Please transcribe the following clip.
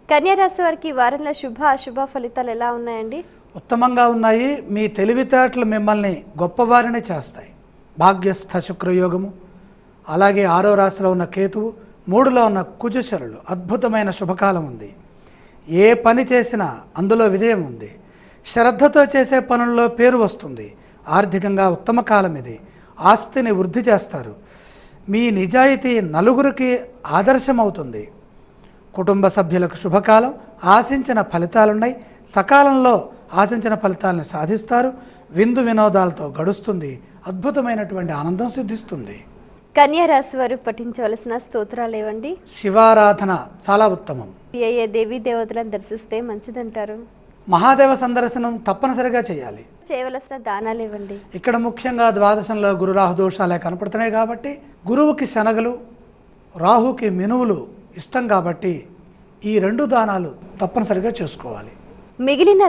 కన్యా రాశి వారికి ఈ వారంలో శుభ అశుభ ఫలితాలు ఎలా ఉన్నాయండి? ఉత్తమంగా ఉన్నాయి. మీ తెలివితేటలు మిమ్మల్ని గొప్పవారిని చేస్తాయి. భాగ్యస్థ శుక్రయోగము, అలాగే 6వ రాశిలో ఉన్న కేతువు, 3లో ఉన్న కుజశరులు, అద్భుతమైన శుభకాలం ఉంది. ఏ పని చేసినా అందులో విజయం ఉంది. శ్రద్ధతో చేసే పనుల్లో పేరు వస్తుంది. ఆర్థికంగా ఉత్తమ కాలం ఇది. ఆస్తిని వృద్ధి చేస్తారు. మీ నిజాయితీ నలుగురికి ఆదర్శమవుతుంది. కుటుంబ సభ్యులకు శుభకాలం. ఆశించిన ఫలితాలున్నాయి. సకాలంలో ఆశించిన ఫలితాలను సాధిస్తారు. విందు వినోదాలతో గడుస్తుంది. అద్భుతమైనటువంటి ఆనందం సిద్ధిస్తుంది. కన్యా రాశి వారు పఠించవలసిన స్తోత్రాలు ఏవండి? శివారాధన చాలా ఉత్తమం. ఏ దేవీ దేవతలను దర్శిస్తే మంచిదంటారు? మహాదేవ సందర్శనం తప్పనిసరిగా చేయాలి. చేయవలసిన దానాలు ఇవ్వండి. ఇక్కడ ముఖ్యంగా ద్వాదశంలో గురు రాహు దోషాలే కనపడుతున్నాయి కాబట్టి గురువుకి శనగలు, రాహుకి మినువులు ఇష్టం కాబట్టి ఈ 2 దానాలు తప్పనిసరిగా చేసుకోవాలి. మిగిలిన